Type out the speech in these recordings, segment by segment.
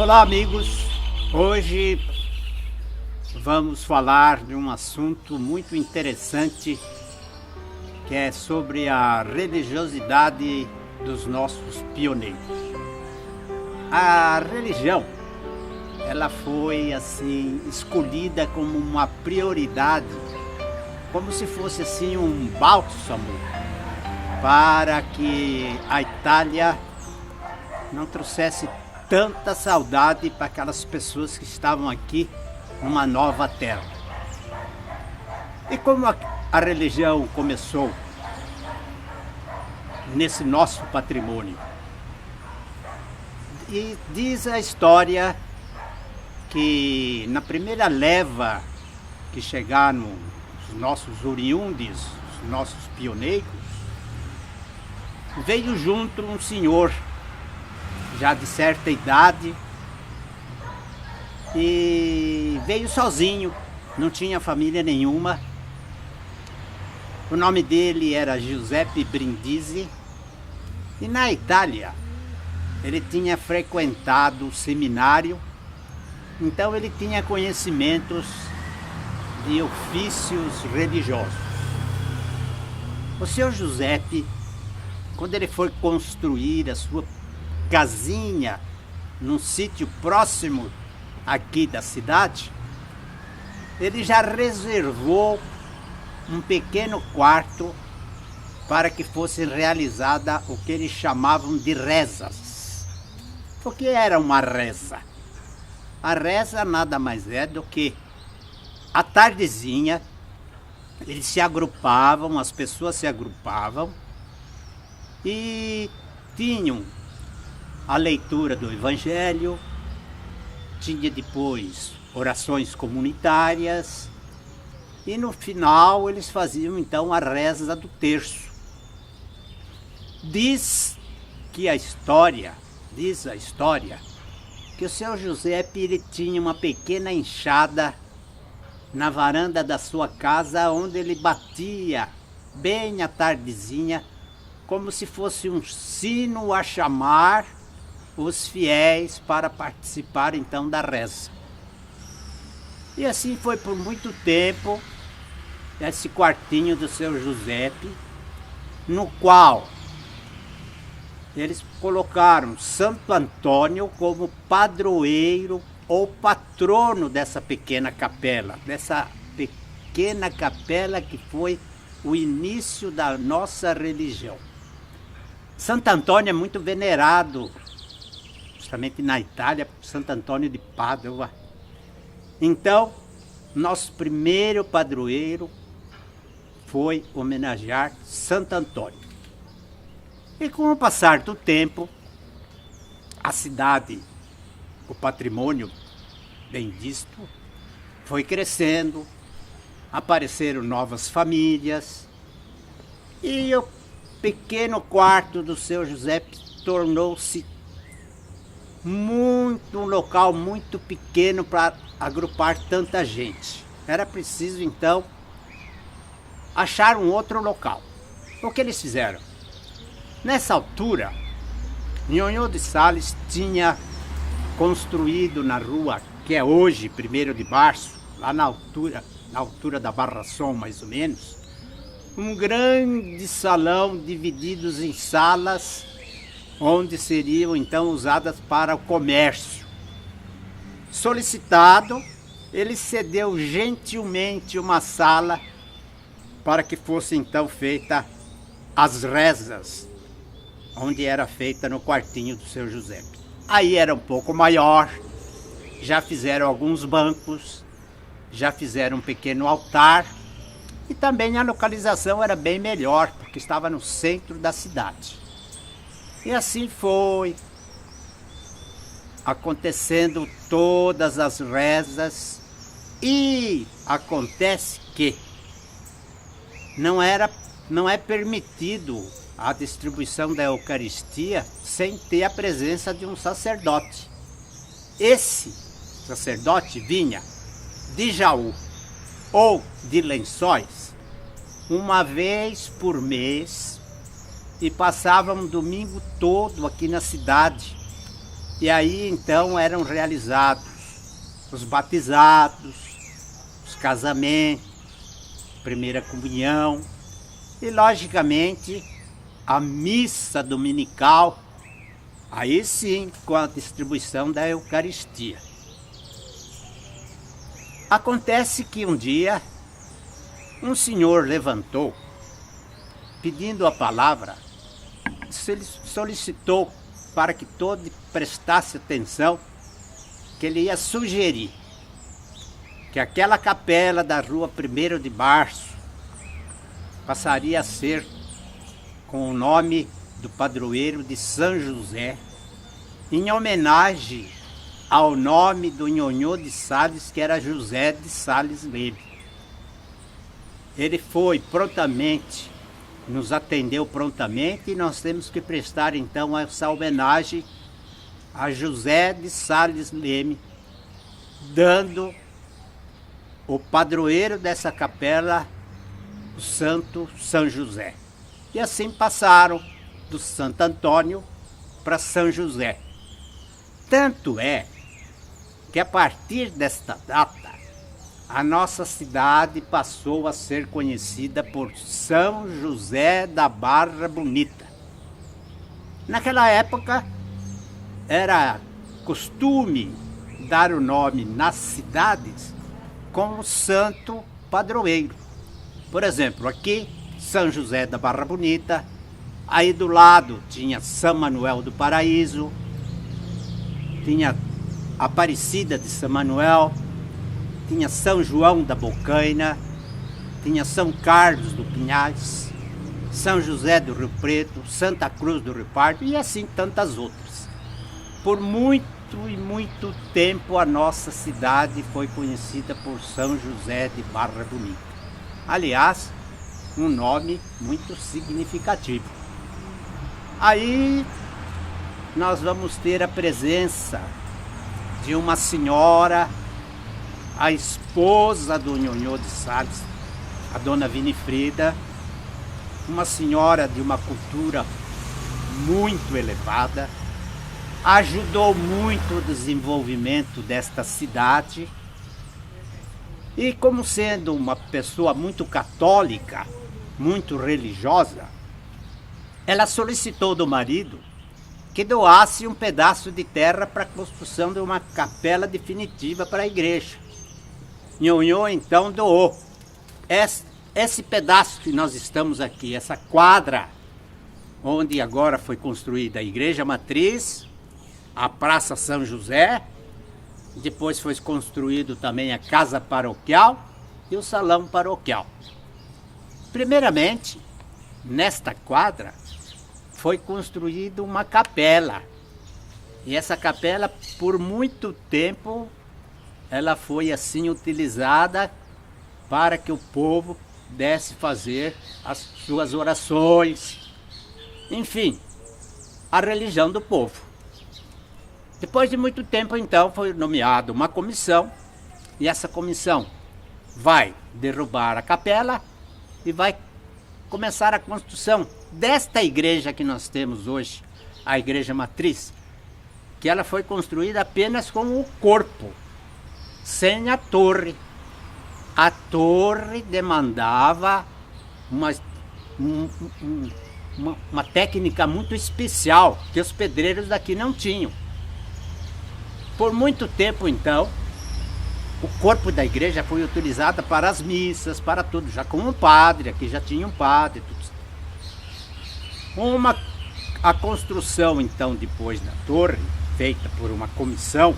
Olá, amigos. Hoje vamos falar de um assunto muito interessante, que é sobre a religiosidade dos nossos pioneiros. A religião, ela foi assim escolhida como uma prioridade, como se fosse assim um bálsamo para que a Itália não trouxesse tanta saudade para aquelas pessoas que estavam aqui numa nova terra. E como a religião começou nesse nosso patrimônio? E diz a história que na primeira leva que chegaram os nossos oriundes, os nossos pioneiros, veio junto um senhor já de certa idade e veio sozinho, não tinha família nenhuma. O nome dele era Giuseppe Brindisi e na Itália ele tinha frequentado o seminário, então ele tinha conhecimentos de ofícios religiosos. O senhor Giuseppe, quando ele foi construir a sua casinha num sítio próximo aqui da cidade, ele já reservou um pequeno quarto para que fosse realizada o que eles chamavam de rezas. O que era uma reza? A reza nada mais é do que à tardezinha eles se agrupavam, as pessoas se agrupavam e tinham a leitura do Evangelho, tinha depois orações comunitárias e no final eles faziam então a reza do terço. Diz a história que o seu Giuseppe ele tinha uma pequena enxada na varanda da sua casa, onde ele batia bem à tardezinha, como se fosse um sino a chamar os fiéis para participar então da reza. E assim foi por muito tempo esse quartinho do seu Giuseppe, no qual eles colocaram Santo Antônio como padroeiro ou patrono dessa pequena capela que foi o início da nossa religião. Santo Antônio é muito venerado, justamente na Itália, Santo Antônio de Pádua. Então, nosso primeiro padroeiro foi homenagear Santo Antônio. E com o passar do tempo, a cidade, o patrimônio bem visto, foi crescendo, apareceram novas famílias e o pequeno quarto do seu Giuseppe tornou-se um local muito pequeno para agrupar tanta gente. Era preciso então achar um outro local. O que eles fizeram? Nessa altura, Nhonhô de Sales tinha construído na rua, que é hoje 1º de março, lá na altura da Barra Som, mais ou menos, um grande salão divididos em salas, onde seriam então usadas para o comércio. Solicitado, ele cedeu gentilmente uma sala para que fosse então feita as rezas, onde era feita no quartinho do seu Giuseppe. Aí era um pouco maior, já fizeram alguns bancos, já fizeram um pequeno altar e também a localização era bem melhor, porque estava no centro da cidade. E assim foi acontecendo todas as rezas e acontece que não é permitido a distribuição da Eucaristia sem ter a presença de um sacerdote. Esse sacerdote vinha de Jaú ou de Lençóis uma vez por mês e passava um domingo todo aqui na cidade E aí então eram realizados os batizados, os casamentos, primeira comunhão e, logicamente, a missa dominical, aí sim com a distribuição da Eucaristia. Acontece que um dia um senhor levantou, pedindo a palavra, solicitou para que todos prestassem atenção, que ele ia sugerir que aquela capela da rua 1º de Março passaria a ser com o nome do padroeiro de São José, em homenagem ao nome do Nhonhô de Sales, que era José de Sales Leme. Ele foi prontamente, nos atendeu prontamente, e nós temos que prestar então essa homenagem a José de Sales Leme, dando o padroeiro dessa capela, o Santo São José. E assim passaram do Santo Antônio para São José. Tanto é que a partir desta data, a nossa cidade passou a ser conhecida por São José da Barra Bonita. Naquela época, era costume dar o nome nas cidades com o santo padroeiro. Por exemplo, aqui, São José da Barra Bonita, aí do lado tinha São Manuel do Paraíso, tinha Aparecida de São Manuel, tinha São João da Bocaina, tinha São Carlos do Pinhais, São José do Rio Preto, Santa Cruz do Rio Pardo e assim tantas outras. Por muito e muito tempo a nossa cidade foi conhecida por São José de Barra Bonita. Aliás, um nome muito significativo. Aí nós vamos ter a presença de uma senhora, a esposa do Nhonhô de Sales, a dona Winifrida, uma senhora de uma cultura muito elevada, ajudou muito o desenvolvimento desta cidade e, como sendo uma pessoa muito católica, muito religiosa, ela solicitou do marido que doasse um pedaço de terra para a construção de uma capela definitiva para a igreja. Nhonhô então doou esse pedaço que nós estamos aqui, essa quadra, onde agora foi construída a igreja matriz, a Praça São José, depois foi construído também a casa paroquial e o salão paroquial. Primeiramente, nesta quadra, foi construída uma capela. E essa capela, por muito tempo, ela foi assim utilizada para que o povo pudesse fazer as suas orações. Enfim, a religião do povo. Depois de muito tempo, então, foi nomeada uma comissão, e essa comissão vai derrubar a capela e vai começar a construção desta igreja que nós temos hoje, a igreja matriz, que ela foi construída apenas com o corpo, sem a torre. A torre demandava uma técnica muito especial que os pedreiros daqui não tinham. Por muito tempo, então, o corpo da igreja foi utilizado para as missas, para tudo, já com um padre, aqui já tinha um padre. Tudo. A construção, então, depois da torre, feita por uma comissão,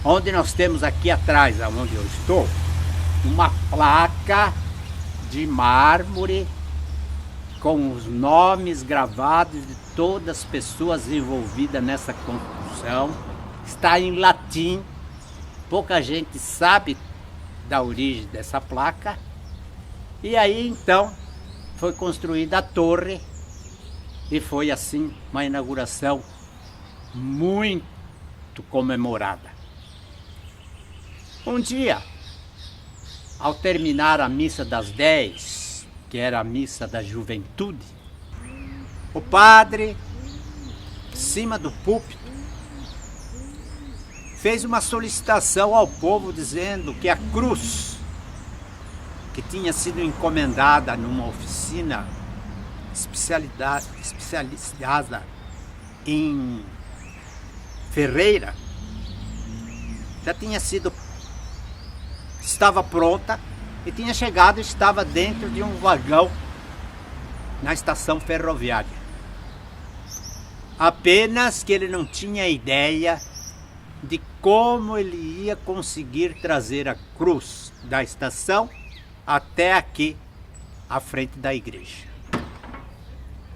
onde nós temos aqui atrás, onde eu estou, uma placa de mármore com os nomes gravados de todas as pessoas envolvidas nessa construção. Está em latim, pouca gente sabe da origem dessa placa. E aí então foi construída a torre e foi assim uma inauguração muito comemorada. Um dia, ao terminar a missa das 10, que era a missa da juventude, o padre, em cima do púlpito, fez uma solicitação ao povo dizendo que a cruz, que tinha sido encomendada numa oficina especializada em ferreira, já tinha sido, estava pronta e tinha chegado, estava dentro de um vagão na estação ferroviária. Apenas que ele não tinha ideia de como ele ia conseguir trazer a cruz da estação até aqui, à frente da igreja.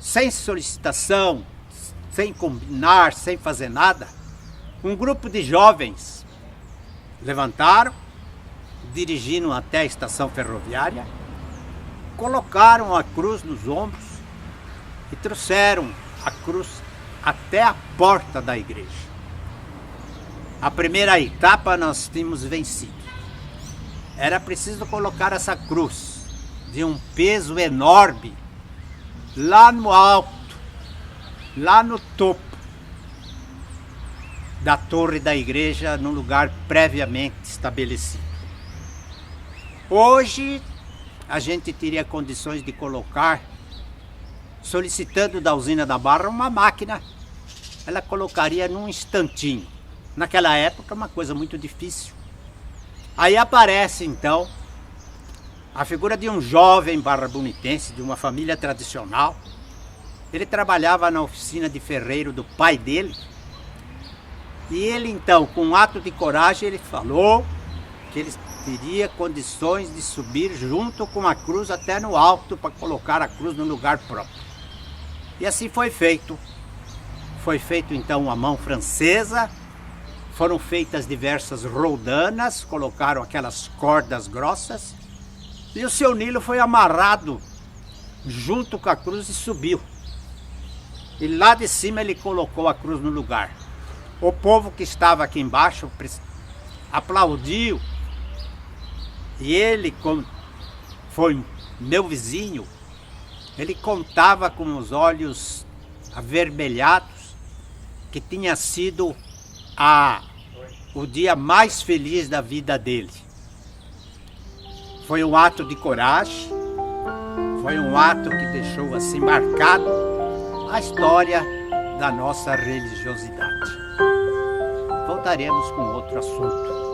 Sem solicitação, sem combinar, sem fazer nada, um grupo de jovens levantaram, dirigiram até a estação ferroviária, colocaram a cruz nos ombros e trouxeram a cruz até a porta da igreja. A primeira etapa nós tínhamos vencido. Era preciso colocar essa cruz de um peso enorme lá no alto, lá no topo da torre da igreja, num lugar previamente estabelecido. Hoje a gente teria condições de colocar, solicitando da usina da Barra uma máquina, ela colocaria num instantinho. Naquela época uma coisa muito difícil. Aí aparece então a figura de um jovem barra-bonitense, de uma família tradicional. Ele trabalhava na oficina de ferreiro do pai dele. E ele então, com um ato de coragem, ele falou que ele teria condições de subir junto com a cruz até no alto para colocar a cruz no lugar próprio. E assim foi feito. Foi feito então a mão francesa, foram feitas diversas roldanas, colocaram aquelas cordas grossas e o seu Nilo foi amarrado junto com a cruz e subiu. E lá de cima ele colocou a cruz no lugar. O povo que estava aqui embaixo aplaudiu. E ele, como foi meu vizinho, ele contava com os olhos avermelhados que tinha sido o dia mais feliz da vida dele. Foi um ato de coragem, foi um ato que deixou assim marcado a história da nossa religiosidade. Voltaremos com outro assunto.